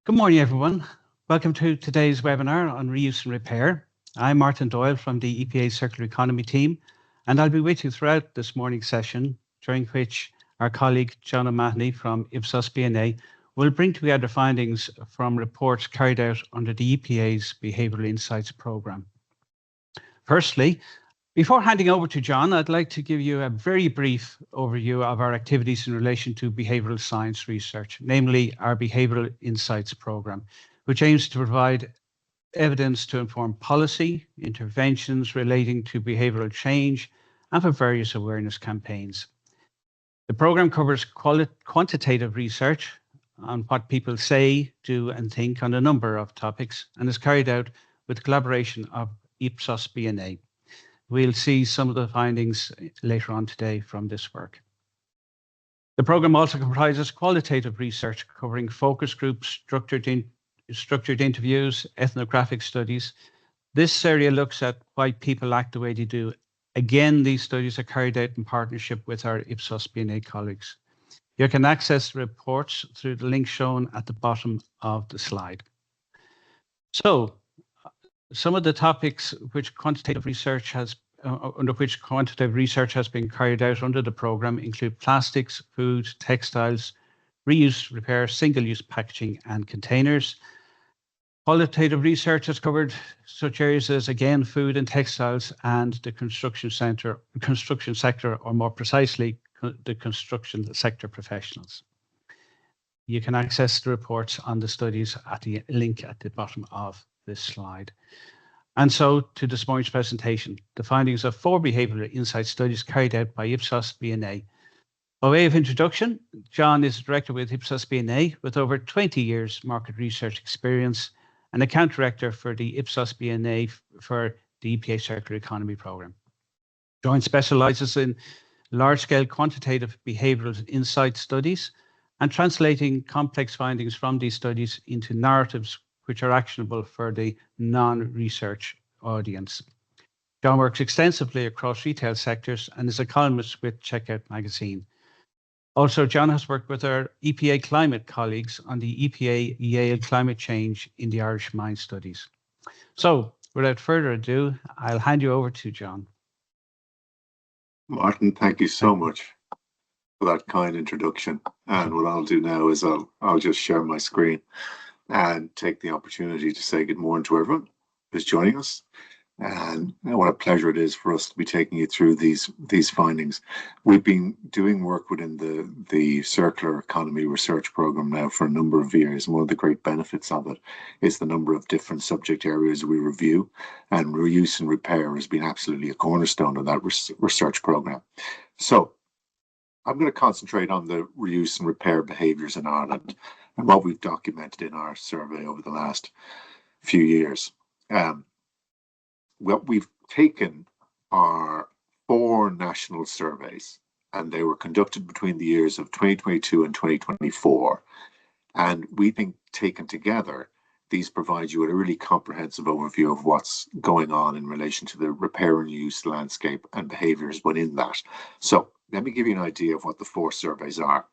Good morning, everyone. Welcome to today's webinar on reuse and repair. I'm Martin Doyle from the EPA Circular Economy team, and I'll be with you throughout this morning's session, during which our colleague John O'Mahony from Ipsos B&A will bring together findings from reports carried out under the EPA's Behavioural Insights programme. Firstly, before handing over to John, I'd like to give you a very brief overview of our activities in relation to behavioural science research, namely our Behavioural Insights programme, which aims to provide evidence to inform policy, interventions relating to behavioural change, and for various awareness campaigns. The programme covers quantitative research on what people say, do, and think on a number of topics, and is carried out with collaboration of Ipsos B&A. We'll see some of the findings later on today from this work. The programme also comprises qualitative research covering focus groups, structured interviews, ethnographic studies. This area looks at why people act the way they do. Again, these studies are carried out in partnership with our Ipsos B&A colleagues. You can access the reports through the link shown at the bottom of the slide. So, some of the topics which quantitative research has been carried out under the programme include plastics, food, textiles, reuse, repair, single-use packaging and containers. Qualitative research has covered such areas as, again, food and textiles and the construction sector, or more precisely, the construction sector professionals. You can access the reports on the studies at the link at the bottom of this slide. And so to this morning's presentation, the findings of 4 behavioural insight studies carried out by Ipsos B&A. By way of introduction, John is a director with Ipsos B&A with over 20 years market research experience and account director for the Ipsos B&A for the EPA Circular Economy Programme. John specialises in large-scale quantitative behavioural insight studies and translating complex findings from these studies into narratives which are actionable for the non-research audience. John works extensively across retail sectors and is a columnist with Checkout magazine. Also, John has worked with our EPA climate colleagues on the EPA Yale climate change in the Irish mine studies. So, without further ado, I'll hand you over to John. Martin, thank you so much for that kind introduction. And what I'll do now is I'll just share my screen and take the opportunity to say good morning to everyone who's joining us. And what a pleasure it is for us to be taking you through these findings. We've been doing work within the Circular Economy Research Programme now for a number of years. And one of the great benefits of it is the number of different subject areas we review. And reuse and repair has been absolutely a cornerstone of that research programme. So I'm going to concentrate on the reuse and repair behaviours in Ireland and what we've documented in our survey over the last few years. What we've taken are 4 national surveys, and they were conducted between the years of 2022 and 2024. And we think, taken together, these provide you with a really comprehensive overview of what's going on in relation to the repair and use landscape and behaviours within that. So let me give you an idea of what the 4 surveys are.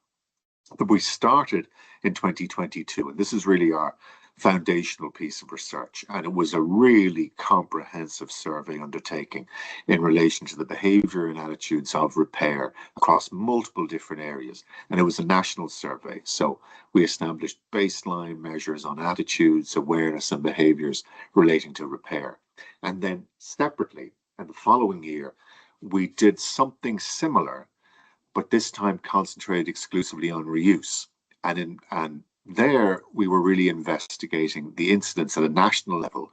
That we started in 2022, and this is really our foundational piece of research, and it was a really comprehensive survey undertaking in relation to the behaviour and attitudes of repair across multiple different areas. And it was a national survey, so we established baseline measures on attitudes, awareness and behaviours relating to repair. And then separately, in the following year, we did something similar, but this time concentrated exclusively on reuse. And there we were really investigating the incidence at a national level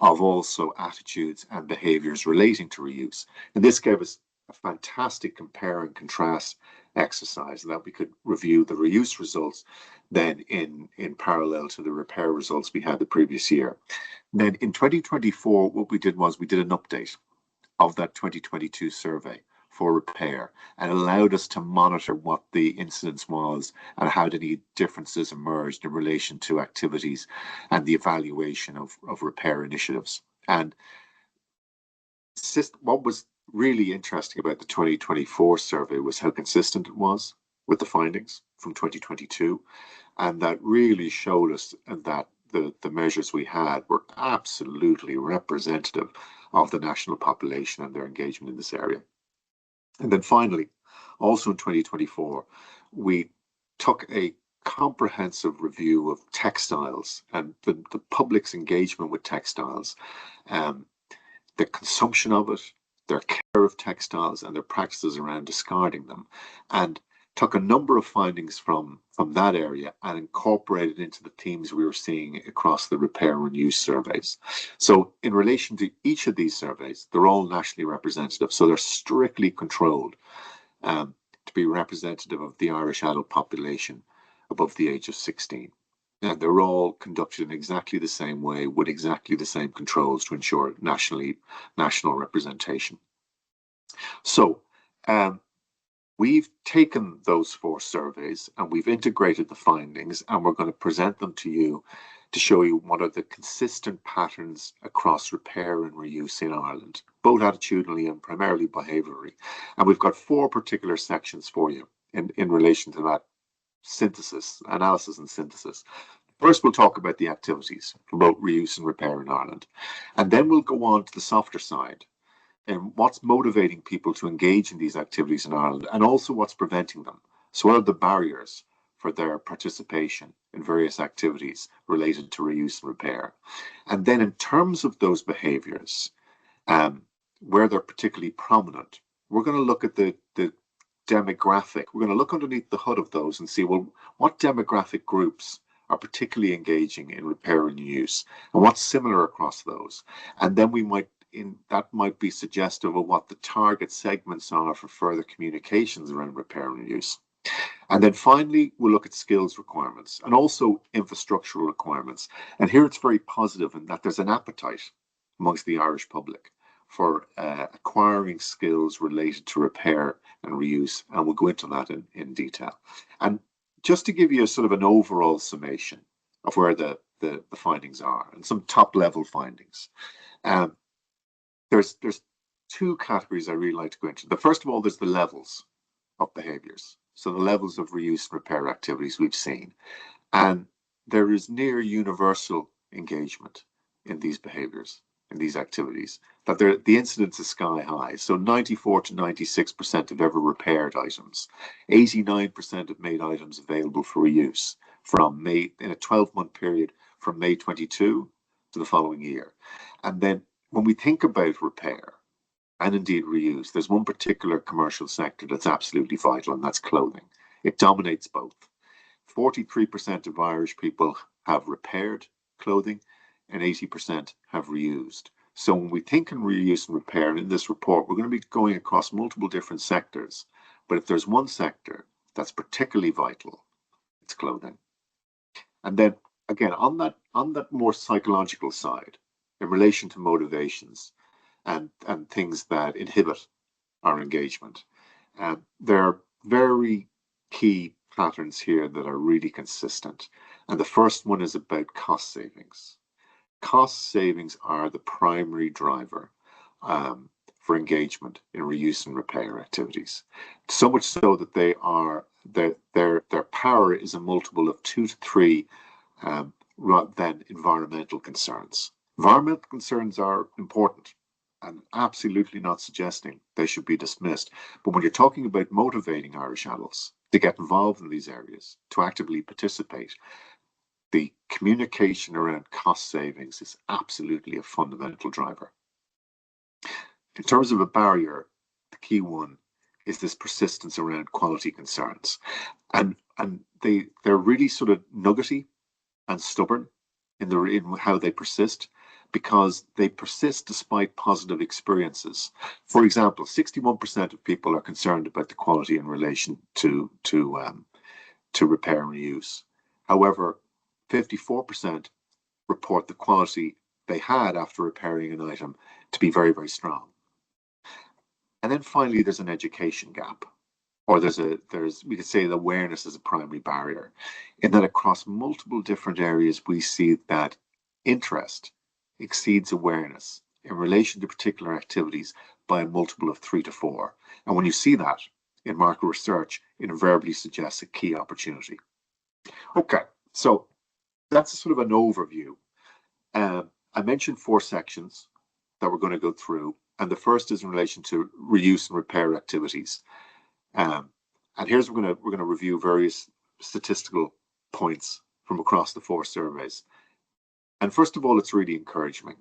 of also attitudes and behaviours relating to reuse. And this gave us a fantastic compare and contrast exercise that we could review the reuse results then in parallel to the repair results we had the previous year. And then in 2024, what we did was we did an update of that 2022 survey for repair and allowed us to monitor what the incidence was and how any differences emerged in relation to activities and the evaluation of repair initiatives. And what was really interesting about the 2024 survey was how consistent it was with the findings from 2022. And that really showed us that the measures we had were absolutely representative of the national population and their engagement in this area. And then finally, also in 2024, we took a comprehensive review of textiles and the public's engagement with textiles, um, the consumption of it, their care of textiles, and their practices around discarding them, and took a number of findings from that area and incorporated into the themes we were seeing across the repair and reuse surveys. So in relation to each of these surveys, they're all nationally representative, so they're strictly controlled to be representative of the Irish adult population above the age of 16. And they're all conducted in exactly the same way with exactly the same controls to ensure national representation. So we've taken those 4 surveys and we've integrated the findings, and we're going to present them to you to show you what are the consistent patterns across repair and reuse in Ireland, both attitudinally and primarily behaviourally. And we've got 4 particular sections for you in relation to that analysis and synthesis. First, we'll talk about the activities for both reuse and repair in Ireland. And then we'll go on to the softer side and what's motivating people to engage in these activities in Ireland, and also what's preventing them. So what are the barriers for their participation in various activities related to reuse and repair? And then in terms of those behaviours, where they're particularly prominent, we're going to look at the demographic. We're going to look underneath the hood of those and see, well, what demographic groups are particularly engaging in repair and reuse, and what's similar across those. And then that might be suggestive of what the target segments are for further communications around repair and reuse. And then finally, we'll look at skills requirements and also infrastructural requirements. And here it's very positive in that there's an appetite amongst the Irish public for acquiring skills related to repair and reuse. And we'll go into that in detail. And just to give you a sort of an overall summation of where the findings are and some top level findings. There's 2 categories I really like to go into. The first of all, there's the levels of behaviours. So the levels of reuse and repair activities we've seen. And there is near universal engagement in these behaviours, in these activities, that the incidence is sky high. So 94 to 96% have ever repaired items. 89% have made items available for reuse from May, in a 12-month period from May 22 to the following year. And then when we think about repair and indeed reuse, there's one particular commercial sector that's absolutely vital, and that's clothing. It dominates both. 43% of Irish people have repaired clothing and 80% have reused. So when we think in reuse and repair in this report, we're going to be going across multiple different sectors. But if there's one sector that's particularly vital, it's clothing. And then again, on that more psychological side, in relation to motivations and things that inhibit our engagement, there are very key patterns here that are really consistent. And the first one is about cost savings. Cost savings are the primary driver for engagement in reuse and repair activities. So much so that their power is a multiple of 2 to 3 rather than environmental concerns. Environmental concerns are important and absolutely not suggesting they should be dismissed. But when you're talking about motivating Irish adults to get involved in these areas, to actively participate, the communication around cost savings is absolutely a fundamental driver. In terms of a barrier, the key one is this persistence around quality concerns. And they're really sort of nuggety and stubborn in how they persist, because they persist despite positive experiences. For example, 61% of people are concerned about the quality in relation to repair and reuse. However, 54% report the quality they had after repairing an item to be very, very strong. And then finally, there's an education gap, or we could say that awareness is a primary barrier, in that across multiple different areas, we see that interest exceeds awareness in relation to particular activities by a multiple of 3 to 4. And when you see that in market research, it invariably suggests a key opportunity. Okay, so that's sort of an overview. I mentioned 4 sections that we're going to go through, and the first is in relation to reuse and repair activities. Um, and here's we're going to review various statistical points from across the 4 surveys. And first of all, it's really encouraging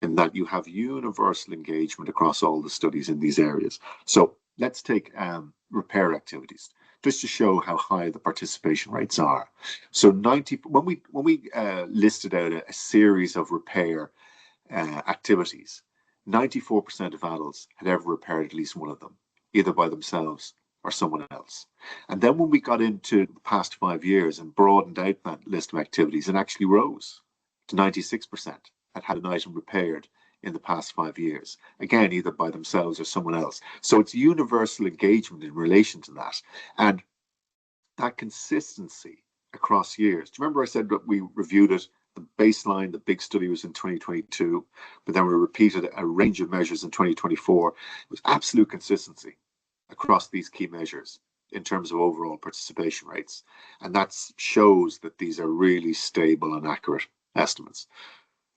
in that you have universal engagement across all the studies in these areas. So let's take repair activities just to show how high the participation rates are. So 90 when we listed out a series of repair activities, 94% of adults had ever repaired at least one of them, either by themselves or someone else. And then when we got into the past 5 years and broadened out that list of activities, it actually rose to 96% had had an item repaired in the past 5 years, again, either by themselves or someone else. So it's universal engagement in relation to that. And that consistency across years. Do you remember I said that we reviewed it? The baseline, the big study was in 2022, but then we repeated a range of measures in 2024. It was absolute consistency across these key measures in terms of overall participation rates. And that shows that these are really stable and accurate estimates.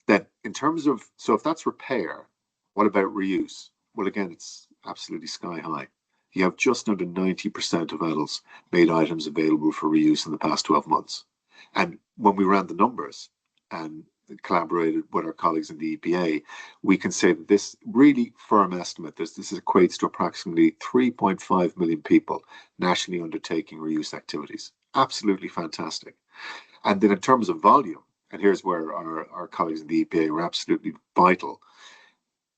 Then in terms of, so if that's repair, what about reuse? Well, again, it's absolutely sky high. You have just under 90% of adults made items available for reuse in the past 12 months. And when we ran the numbers and collaborated with our colleagues in the EPA, we can say that this really firm estimate, this equates to approximately 3.5 million people nationally undertaking reuse activities. Absolutely fantastic. And then in terms of volume, and here's where our colleagues in the EPA were absolutely vital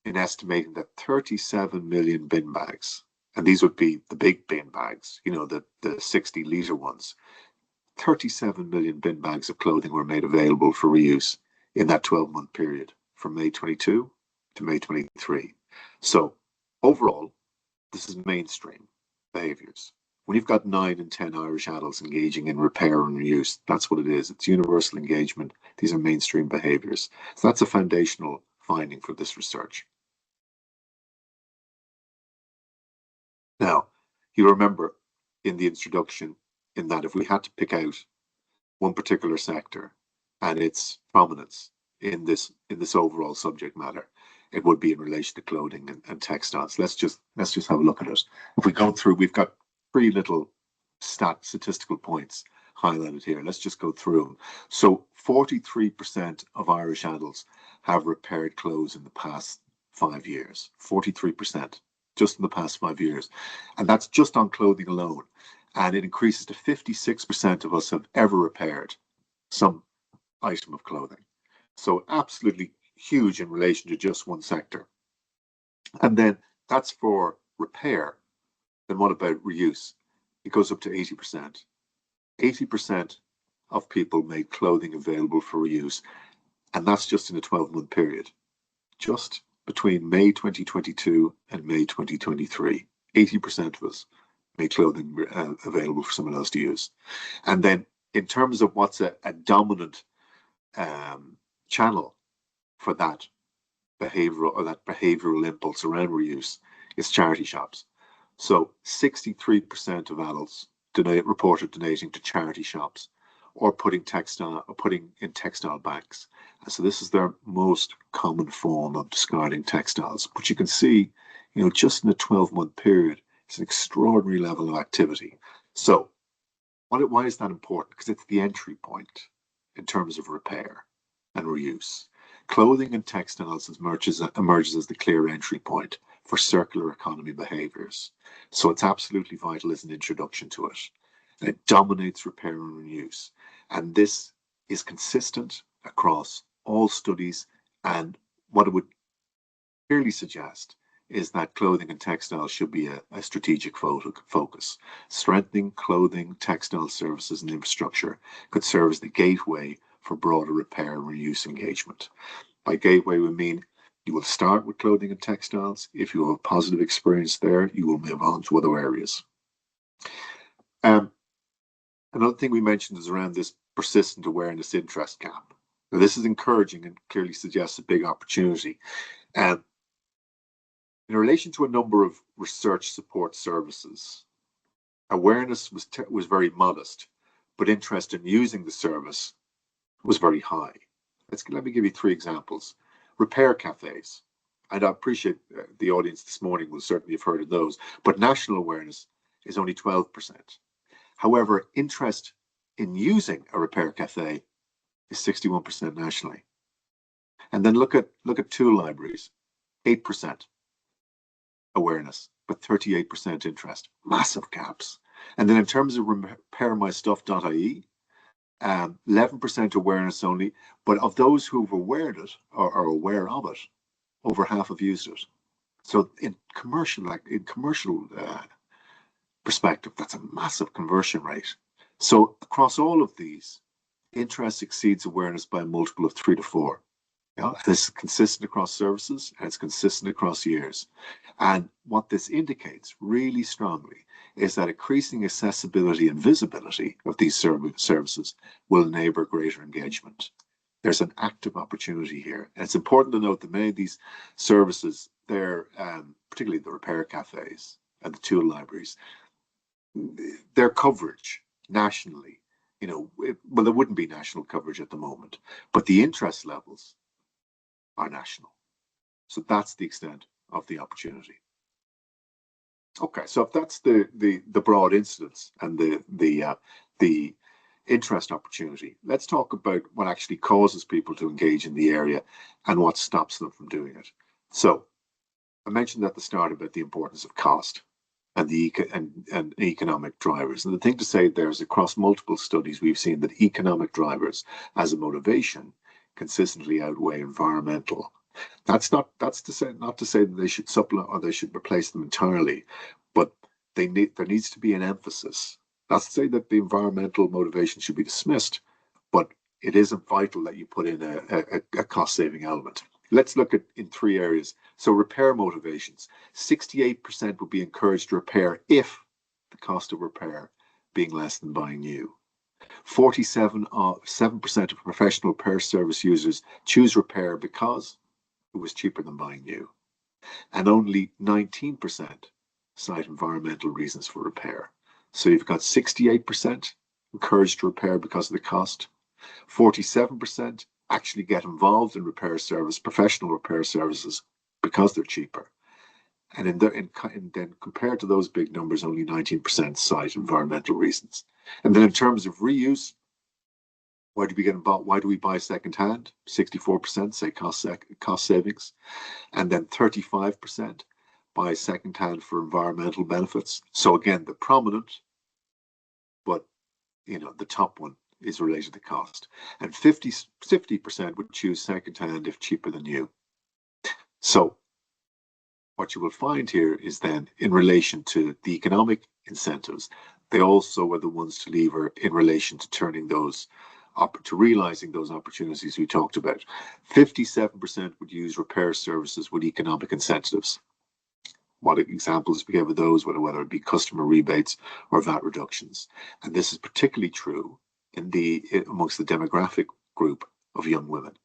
in estimating that 37 million bin bags, and these would be the big bin bags, you know, the 60-litre ones, 37 million bin bags of clothing were made available for reuse in that 12-month period from May 22 to May 23. So overall, this is mainstream behaviours. When you've got 9 in 10 Irish adults engaging in repair and reuse, that's what it is. It's universal engagement. These are mainstream behaviours. So that's a foundational finding for this research. Now, you remember in the introduction in that if we had to pick out one particular sector and its prominence in this overall subject matter, it would be in relation to clothing and textiles. Let's just have a look at it. If we go through, we've got 3 little statistical points highlighted here. Let's just go through them. So 43% of Irish adults have repaired clothes in the past 5 years. 43%. Just in the past 5 years. And that's just on clothing alone. And it increases to 56% of us have ever repaired some item of clothing. So absolutely huge in relation to just one sector. And then that's for repair. Then what about reuse? It goes up to 80%. 80% of people made clothing available for reuse. And that's just in a 12-month period. Just between May 2022 and May 2023, 80% of us made clothing available for someone else to use. And then in terms of what's a dominant channel for that behavioral impulse around reuse, is charity shops. So 63% of adults reported donating to charity shops or putting in textile banks. And so this is their most common form of discarding textiles. But you can see, you know, just in a 12-month period, it's an extraordinary level of activity. So why is that important? Because it's the entry point in terms of repair and reuse. Clothing and textiles emerges as the clear entry point for circular economy behaviours. So it's absolutely vital as an introduction to it. And it dominates repair and reuse. And this is consistent across all studies. And what it would clearly suggest is that clothing and textiles should be a strategic focus. Strengthening clothing, textile services and infrastructure could serve as the gateway for broader repair and reuse engagement. By gateway, we mean you will start with clothing and textiles. If you have a positive experience there, you will move on to other areas. Another thing we mentioned is around this persistent awareness interest gap. Now, this is encouraging and clearly suggests a big opportunity. In relation to a number of research support services, awareness was very modest, but interest in using the service was very high. Let me give you 3 examples. Repair cafes. And I appreciate the audience this morning will certainly have heard of those, but national awareness is only 12%. However, interest in using a repair cafe is 61% nationally. And then look at tool libraries, 8% awareness, but 38% interest. Massive gaps. And then in terms of repairmystuff.ie, 11% awareness only, but of those who've aware it or are aware of it, over half have used it. So in commercial perspective, that's a massive conversion rate. So across all of these, interest exceeds awareness by a multiple of 3 to 4. This is consistent across services and it's consistent across years. And what this indicates really strongly is that increasing accessibility and visibility of these services will enable greater engagement. There's an active opportunity here. And it's important to note that many of these services, they're particularly the repair cafes and the tool libraries, their coverage nationally, well, there wouldn't be national coverage at the moment, but the interest levels are national. So that's the extent of the opportunity. Okay, so if that's the broad incidence and the interest opportunity, let's talk about what actually causes people to engage in the area and what stops them from doing it. So I mentioned at the start about the importance of cost and the economic drivers. And the thing to say there is across multiple studies, we've seen that economic drivers as a motivation consistently outweigh environmental. That's not to say that they should supplement or they should replace them entirely, but there needs to be an emphasis. Not to say that the environmental motivation should be dismissed, but it isn't vital that you put in a cost-saving element. Let's look at in 3 areas. So repair motivations. 68% would be encouraged to repair if the cost of repair being less than buying new. 47% of professional repair service users choose repair because it was cheaper than buying new. And only 19% cite environmental reasons for repair. So you've got 68% encouraged to repair because of the cost. 47% actually get involved in professional repair services because they're cheaper. And then compared to those big numbers, only 19% cite environmental reasons. And then in terms of reuse, why do we get involved? Why do we buy secondhand? 64% say cost savings. And then 35% buy secondhand for environmental benefits. So again, the prominent, but the top one is related to cost. And 50% would choose secondhand if cheaper than new. So what you will find here is then in relation to the economic incentives, they also are the ones to lever in relation to turning those up to realizing those opportunities we talked about. 57% would use repair services with economic incentives. What examples we give of those, whether it be customer rebates or VAT reductions. And this is particularly true amongst the demographic group of young women.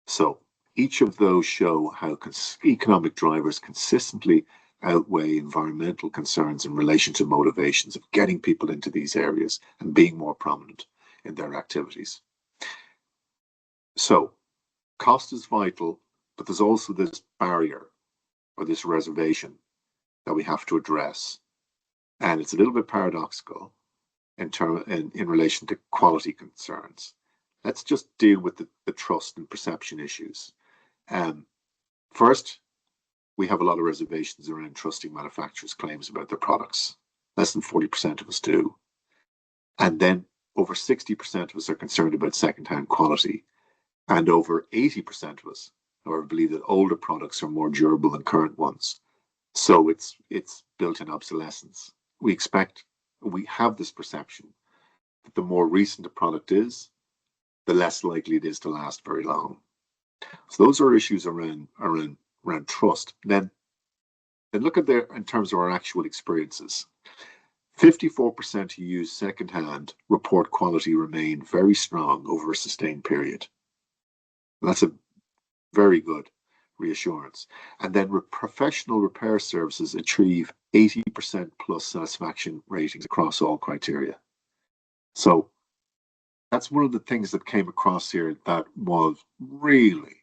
So each of those show how economic drivers consistently outweigh environmental concerns in relation to motivations of getting people into these areas and being more prominent in their activities. So cost is vital, but there's also this barrier or this reservation that we have to address. And it's a little bit paradoxical in relation to quality concerns. Let's just deal with the trust and perception issues. First, we have a lot of reservations around trusting manufacturers' claims about their products. Less than 40% of us do. And then over 60% of us are concerned about secondhand quality. And over 80% of us, however, believe that older products are more durable than current ones. So it's built-in obsolescence. We have this perception that the more recent a product is, the less likely it is to last very long. So those are issues around trust. Then look at in terms of our actual experiences. 54% who use secondhand report quality remain very strong over a sustained period. And that's a very good reassurance. And then professional repair services achieve 80% plus satisfaction ratings across all criteria. So that's one of the things that came across here that was really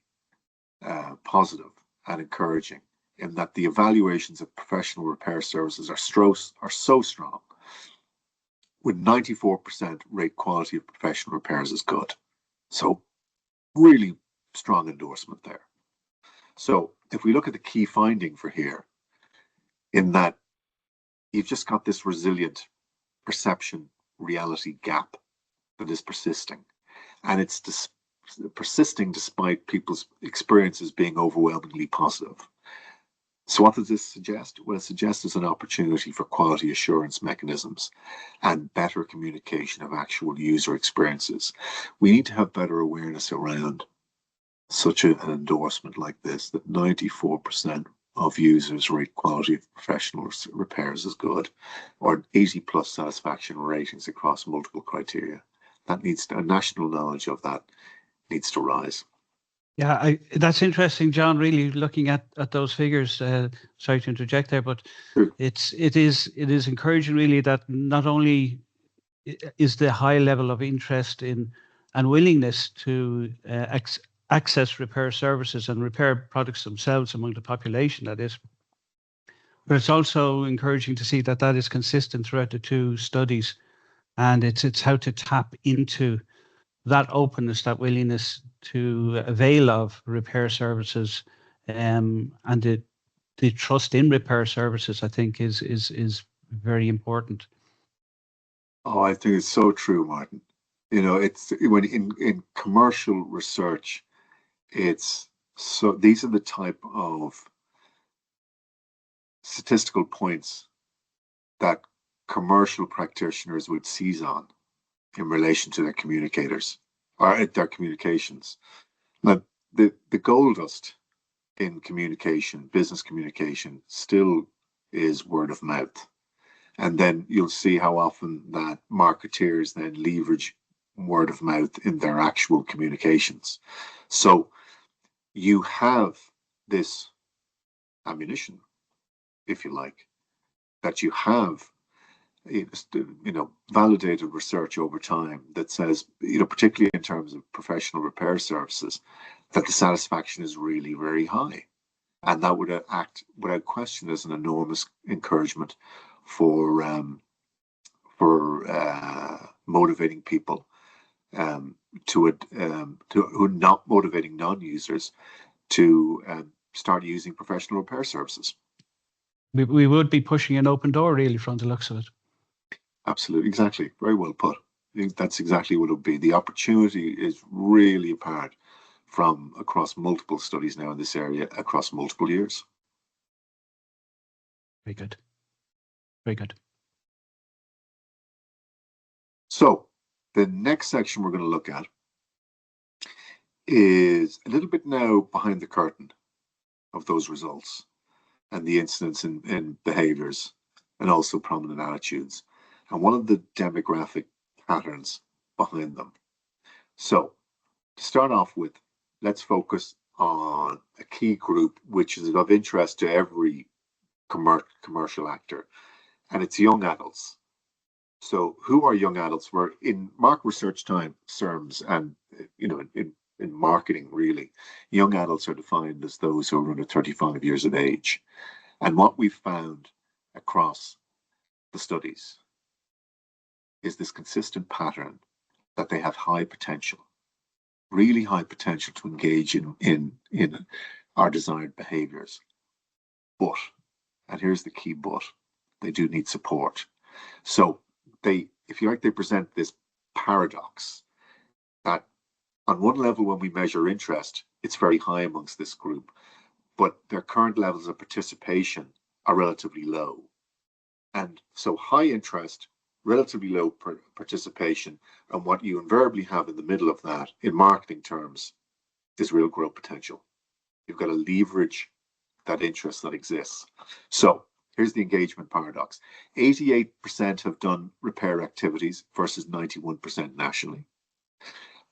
positive and encouraging, in that the evaluations of professional repair services are so strong, with 94% rate quality of professional repairs as good. So really strong endorsement there. So if we look at the key finding for here, in that you've just got this resilient perception reality gap that is persisting, and it's persisting despite people's experiences being overwhelmingly positive. So what does this suggest? Well, it suggests an opportunity for quality assurance mechanisms and better communication of actual user experiences. We need to have better awareness around such an endorsement like this, that 94% of users rate quality of professional repairs as good, or 80 plus satisfaction ratings across multiple criteria. That needs to, a national knowledge of that needs to rise. Yeah, that's interesting, John. Really looking at those figures. Sorry to interject there, but Sure. it is encouraging really that not only is the high level of interest in and willingness to access repair services and repair products themselves among the population, that is, but it's also encouraging to see that that is consistent throughout the two studies, and it's how to tap into that openness, that willingness to avail of repair services, and the trust in repair services, I think, is very important. Oh, I think it's so true, Martin. You know, it's when in commercial research, it's so these are the type of statistical points that commercial practitioners would seize on in relation to their communicators or their communications. Now, the gold dust in communication, business communication, still is word of mouth. And then you'll see how often that marketeers then leverage word of mouth in their actual communications. So you have this ammunition, if you like, that you have, validated research over time that says, particularly in terms of professional repair services, that the satisfaction is really very high. And that would act without question as an enormous encouragement for motivating people who not motivating non-users to start using professional repair services. We would be pushing an open door, really, from the looks of it. Absolutely, exactly. Very well put. I think that's exactly what it would be. The opportunity is really apparent from across multiple studies now in this area across multiple years. Very good. Very good. So the next section we're going to look at is a little bit now behind the curtain of those results and the incidence in behaviors and also prominent attitudes, and one of the demographic patterns behind them. So to start off with, let's focus on a key group which is of interest to every commercial actor, and it's young adults. So who are young adults? Where in market research terms, and in marketing, really, young adults are defined as those who are under 35 years of age. And what we've found across the studies is this consistent pattern that they have high potential, really high potential to engage in our desired behaviors. But, and here's the key but, they do need support. So they, if you like, they present this paradox that on one level, when we measure interest, it's very high amongst this group, but their current levels of participation are relatively low. And so high interest, relatively low participation, and what you invariably have in the middle of that in marketing terms is real growth potential. You've got to leverage that interest that exists. So here's the engagement paradox. 88% have done repair activities versus 91% nationally.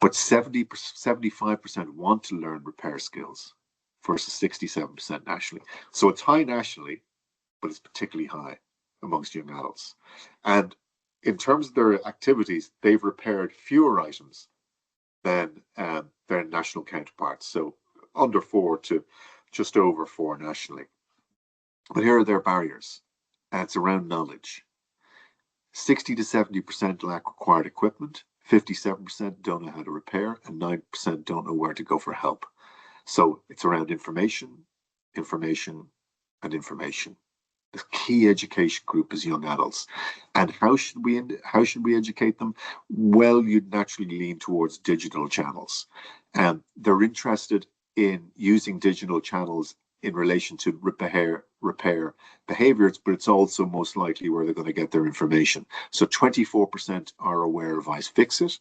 But 75% want to learn repair skills versus 67% nationally. So it's high nationally, but it's particularly high amongst young adults. And in terms of their activities, they've repaired fewer items than their national counterparts. So under 4 to just over 4 nationally. But here are their barriers. It's around knowledge. 60 to 70% lack required equipment, 57% don't know how to repair, and 9% don't know where to go for help. So it's around information, information, and information. The key education group is young adults. And how should we educate them? Well, you'd naturally lean towards digital channels. They're interested in using digital channels in relation to repair behaviors, but it's also most likely where they're going to get their information. So 24% are aware of iFixit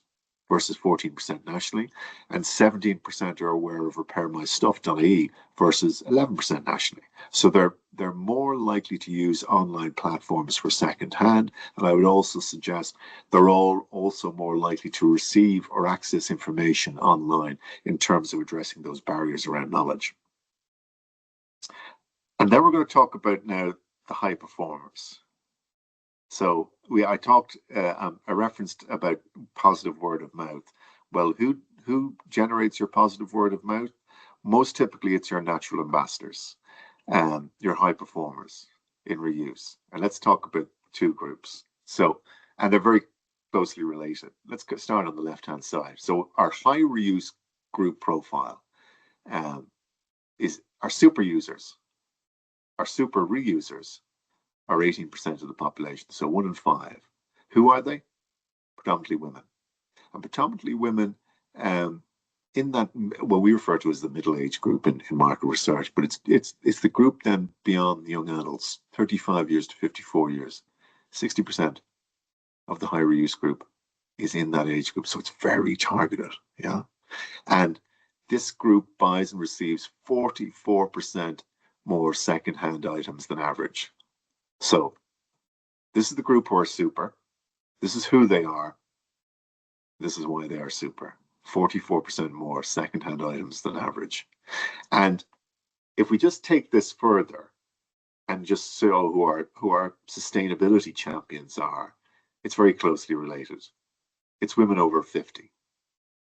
versus 14% nationally, and 17% are aware of repairmystuff.ie versus 11% nationally. So they're more likely to use online platforms for second-hand, and I would also suggest they're all also more likely to receive or access information online in terms of addressing those barriers around knowledge. And then we're going to talk about now the high performers. So I referenced about positive word of mouth. Well, who generates your positive word of mouth? Most typically, it's your natural ambassadors, your high performers in reuse. And let's talk about two groups. So, and they're very closely related. Let's start on the left-hand side. So our high reuse group profile is our super users. Our super reusers are 18% of the population, so 1 in 5. Who are they? Predominantly women. And predominantly women in that, what we refer to as the middle age group in market research, but it's the group then beyond young adults, 35 years to 54 years. 60% of the high reuse group is in that age group, so it's very targeted, yeah? And this group buys and receives 44% more second-hand items than average. So this is the group who are super. This is who they are. This is why they are super. 44% more second-hand items than average. And if we just take this further and just show who our sustainability champions are, it's very closely related. It's women over 50.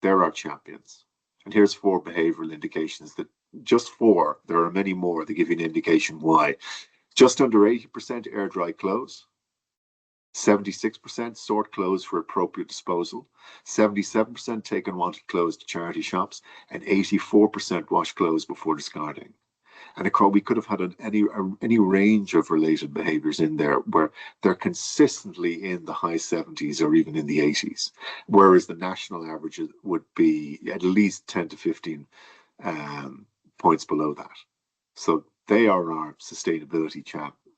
They're our champions. And here's 4 behavioral indications that just 4, there are many more that give you an indication why. Just under 80% air dry clothes, 76% sort clothes for appropriate disposal, 77% take unwanted clothes to charity shops, and 84% wash clothes before discarding. And we could have had any range of related behaviors in there where they're consistently in the high 70s or even in the 80s, whereas the national average would be at least 10 to 15 points below that. So they are our sustainability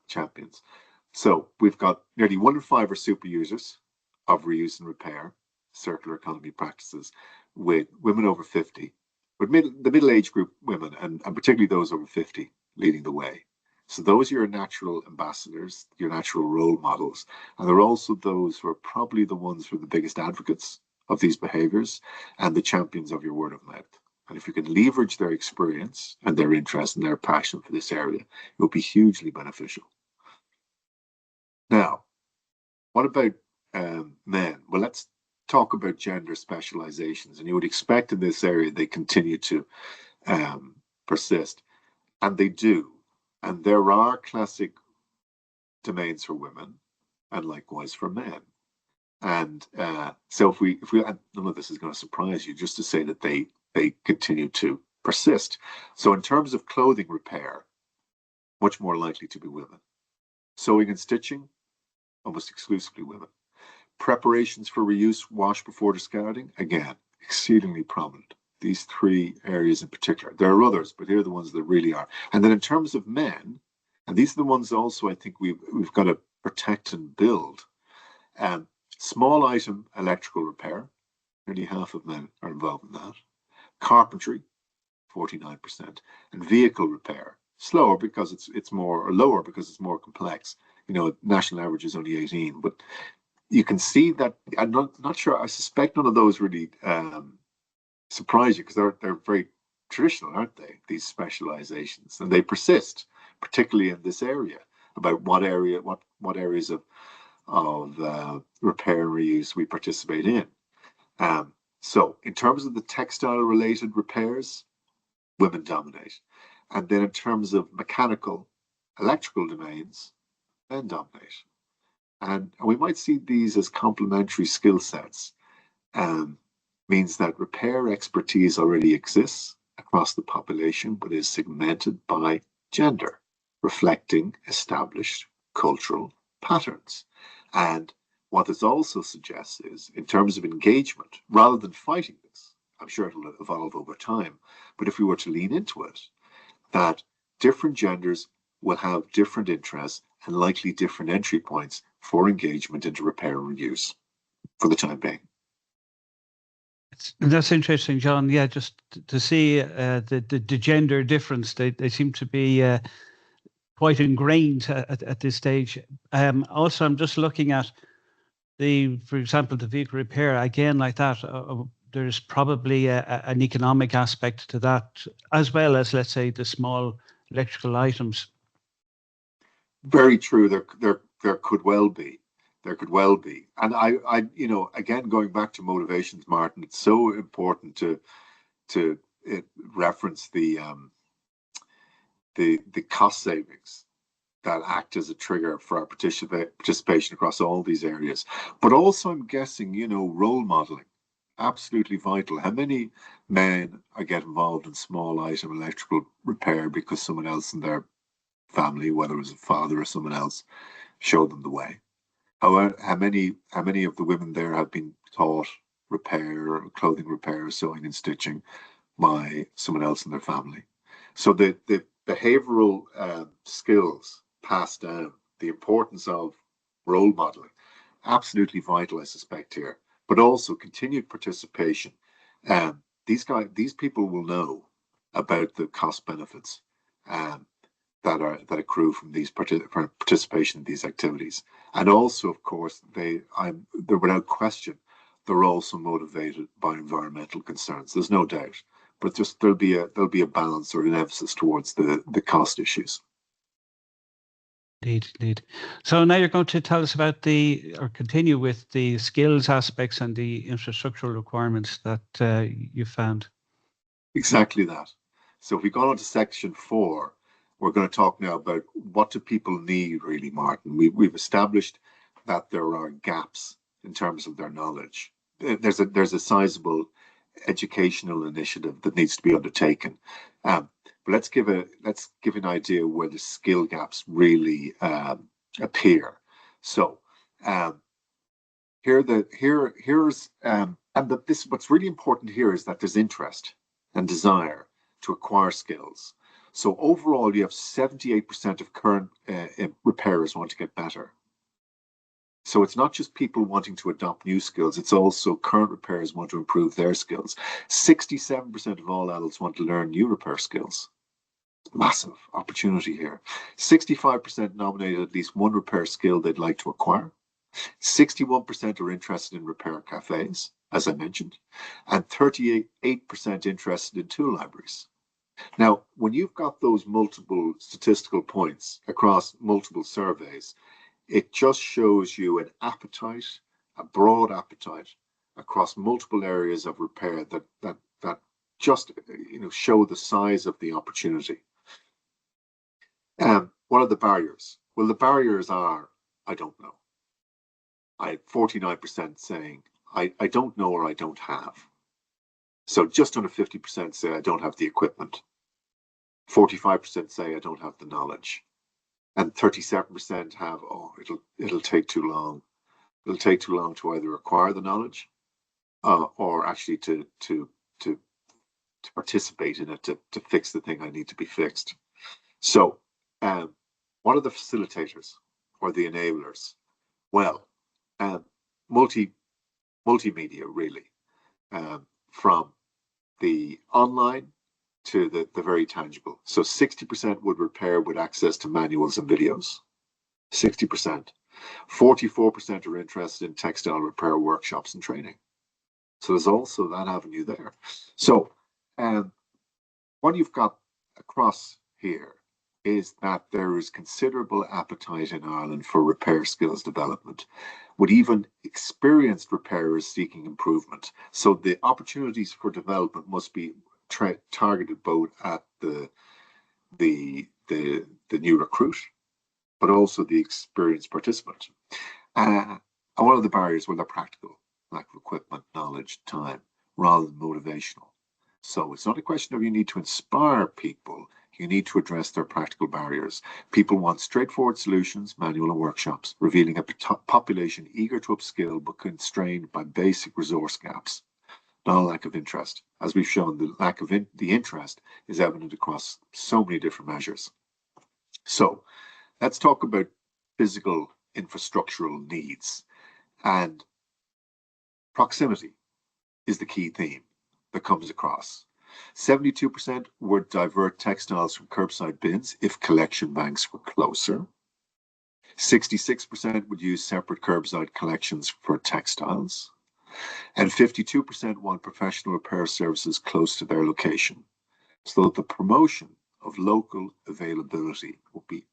champions. So we've got nearly 1 in 5 are super users of reuse and repair, circular economy practices, with women over 50, with the middle age group women, and particularly those over 50 leading the way. So those are your natural ambassadors, your natural role models. And they're also those who are probably the ones who are the biggest advocates of these behaviors and the champions of your word of mouth. And if you can leverage their experience and their interest and their passion for this area, it will be hugely beneficial. Now, what about men? Well, let's talk about gender specializations. And you would expect in this area they continue to persist. And they do. And there are classic domains for women and likewise for men. And so if we and none of this is going to surprise you, just to say that they continue to persist. So in terms of clothing repair, much more likely to be women. Sewing and stitching, almost exclusively women. Preparations for reuse, wash before discarding, again, exceedingly prominent. These 3 areas in particular. There are others, but here are the ones that really are. And then in terms of men, and these are the ones also I think we've got to protect and build. Small item electrical repair, nearly half of men are involved in that. Carpentry, 49%, and vehicle repair, slower because it's more, or lower because it's more complex. You know, national average is only 18, but you can see that. I'm not sure. I suspect none of those really surprise you because they're very traditional, aren't they? These specializations, and they persist, particularly in this area. About what areas of repair and reuse we participate in. So in terms of the textile related repairs, women dominate. And then in terms of mechanical, electrical domains, men dominate. And we might see these as complementary skill sets. Means that repair expertise already exists across the population, but is segmented by gender, reflecting established cultural patterns. And what this also suggests is, in terms of engagement, rather than fighting this, I'm sure it'll evolve over time, but if we were to lean into it, that different genders will have different interests and likely different entry points for engagement into repair and reuse for the time being. That's interesting, John. Yeah, just to see the gender difference, they seem to be quite ingrained at this stage. Also, I'm just looking at for example, the vehicle repair, again, like that, there's probably an economic aspect to that, as well as, let's say, the small electrical items. Very true. There could well be. There could well be. And I again, going back to motivations, Martin, it's so important to reference the cost savings that act as a trigger for our participation across all these areas. But also, I'm guessing, role modeling, absolutely vital. How many men get involved in small item electrical repair because someone else in their family, whether it was a father or someone else, showed them the way? How many of the women there have been taught repair, clothing repair, sewing and stitching by someone else in their family? So the behavioral skills passed down, the importance of role modeling, absolutely vital, I suspect, here. But also continued participation. These people will know about the cost benefits that accrue from these participation in these activities, and also, of course, they're without question, they're also motivated by environmental concerns. There's no doubt, but just there'll be a balance or an emphasis towards the cost issues. Indeed. So now you're going to tell us about or continue with the skills aspects and the infrastructural requirements that you found. Exactly that. So if we go on to section 4, we're going to talk now about what do people need really, Martin. We've established that there are gaps in terms of their knowledge. There's a sizable educational initiative that needs to be undertaken. But let's give an idea where the skill gaps really appear. So what's really important here is that there's interest and desire to acquire skills. So overall, you have 78% of current repairers want to get better. So it's not just people wanting to adopt new skills, it's also current repairers want to improve their skills. 67% of all adults want to learn new repair skills. Massive opportunity here. 65% nominated at least one repair skill they'd like to acquire. 61% are interested in repair cafes, as I mentioned, and 38% interested in tool libraries. Now, when you've got those multiple statistical points across multiple surveys, it just shows you an appetite, a broad appetite across multiple areas of repair that just show the size of the opportunity. What are the barriers? Well, the barriers are, I don't know. 49% saying, I don't know or I don't have. So just under 50% say I don't have the equipment. 45% say I don't have the knowledge. And 37% have, it'll take too long. It'll take too long to either acquire the knowledge or actually to participate in it, to fix the thing I need to be fixed. So what are the facilitators or the enablers? Well, multimedia, really, from the online to the very tangible. So 60% would repair with access to manuals and videos. 60%. 44% are interested in textile repair workshops and training. So there's also that avenue there. So what you've got across here is that there is considerable appetite in Ireland for repair skills development, with even experienced repairers seeking improvement. So the opportunities for development must be targeted both at the new recruit, but also the experienced participant. And one of the barriers, well, they're practical, lack of equipment, knowledge, time, rather than motivational. So it's not a question of you need to inspire people, you need to address their practical barriers. People want straightforward solutions, manual and workshops, revealing a population eager to upskill but constrained by basic resource gaps, not a lack of interest. As we've shown, the lack of the interest is evident across so many different measures. So let's talk about physical infrastructural needs. And proximity is the key theme that comes across. 72% would divert textiles from curbside bins if collection banks were closer. 66% would use separate curbside collections for textiles. And 52% want professional repair services close to their location. So the promotion of local availability will be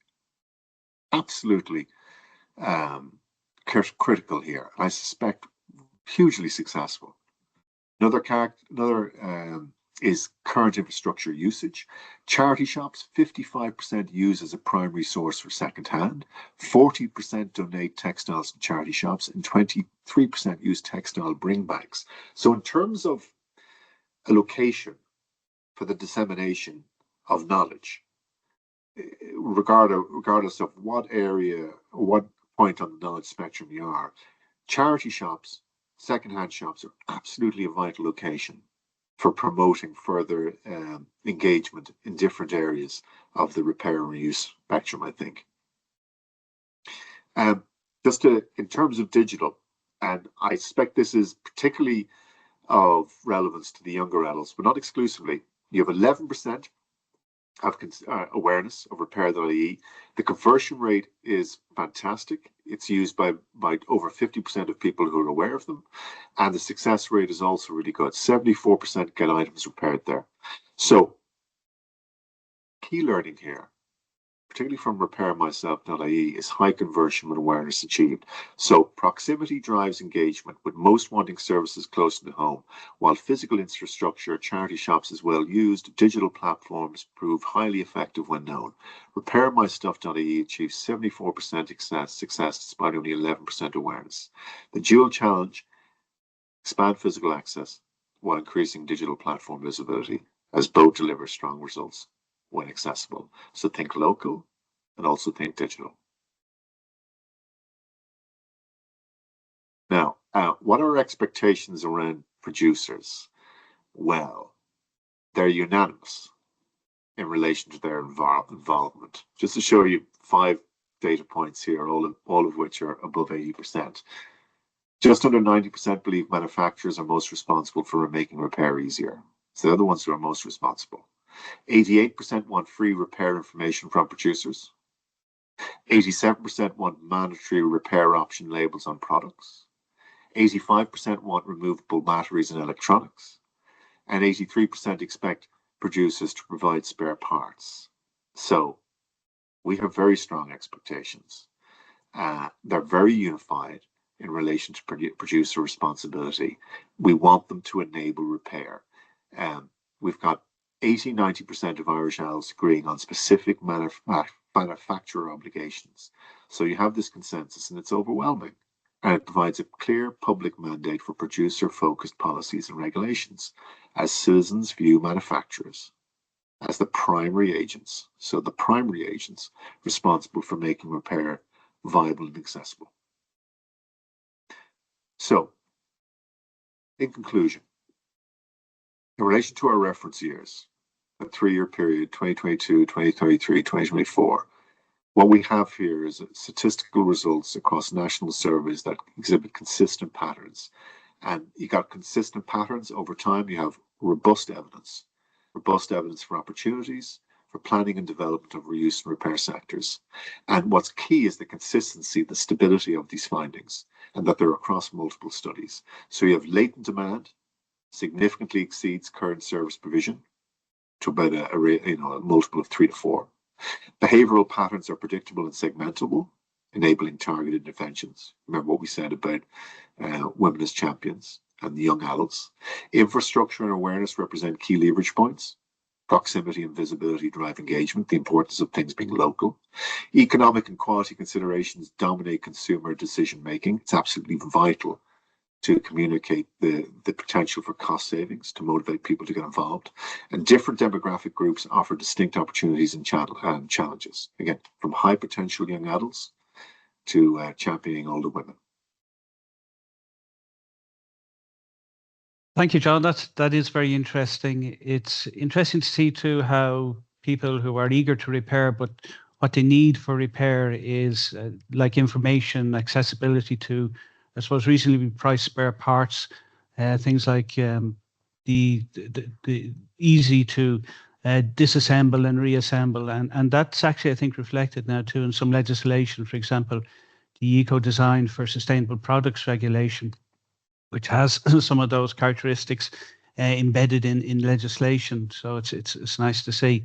absolutely critical here. I suspect hugely successful. Another is current infrastructure usage. Charity shops, 55% use as a primary source for second-hand, 40% donate textiles to charity shops, and 23% use textile bring backs. So in terms of a location for the dissemination of knowledge, regardless of what area or what point on the knowledge spectrum you are, charity shops, second-hand shops are absolutely a vital location for promoting further engagement in different areas of the repair and reuse spectrum, I think. In terms of digital, and I suspect this is particularly of relevance to the younger adults, but not exclusively, you have 11% of awareness of repair.ie. The conversion rate is fantastic. It's used by over 50% of people who are aware of them. And the success rate is also really good. 74% get items repaired there. So key learning here, particularly from repairmyself.ie, is high conversion when awareness achieved. So proximity drives engagement, with most wanting services close to home. While physical infrastructure, charity shops is well used, digital platforms prove highly effective when known. Repairmystuff.ie achieves 74% success despite only 11% awareness. The dual challenge: expand physical access while increasing digital platform visibility, as both deliver strong results when accessible. So think local and also think digital. Now, what are our expectations around producers? Well, they're unanimous in relation to their involvement. Just to show you 5 data points here, all of which are above 80%. Just under 90% believe manufacturers are most responsible for making repair easier. So they're the ones who are most responsible. 88% want free repair information from producers. 87% want mandatory repair option labels on products. 85% want removable batteries and electronics. And 83% expect producers to provide spare parts. So we have very strong expectations. They're very unified in relation to producer responsibility. We want them to enable repair. We've got 80-90% of Irish adults agreeing on specific manufacturer obligations. So you have this consensus, and it's overwhelming. And it provides a clear public mandate for producer-focused policies and regulations, as citizens view manufacturers as the primary agents. So the primary agents responsible for making repair viable and accessible. So, in conclusion, in relation to our reference years, a 3-year period, 2022, 2023, 2024, what we have here is statistical results across national surveys that exhibit consistent patterns. And you got consistent patterns over time. You have robust evidence for opportunities, for planning and development of reuse and repair sectors. And what's key is the consistency, the stability of these findings, and that they're across multiple studies. So you have latent demand, significantly exceeds current service provision to about a multiple of 3 to 4. Behavioral patterns are predictable and segmentable, enabling targeted interventions. Remember what we said about women as champions and the young adults. Infrastructure and awareness represent key leverage points. Proximity and visibility drive engagement, the importance of things being local. Economic and quality considerations dominate consumer decision making. It's absolutely vital to communicate the potential for cost savings to motivate people to get involved. And different demographic groups offer distinct opportunities and challenges. Again, from high potential young adults to championing older women. Thank you, John. That is very interesting. It's interesting to see too how people who are eager to repair, but what they need for repair is like information, accessibility to, I suppose, reasonably priced spare parts, things like the easy to disassemble and reassemble, and that's actually, I think, reflected now too in some legislation. For example, the Eco Design for Sustainable Products Regulation, which has some of those characteristics embedded in legislation. So it's nice to see.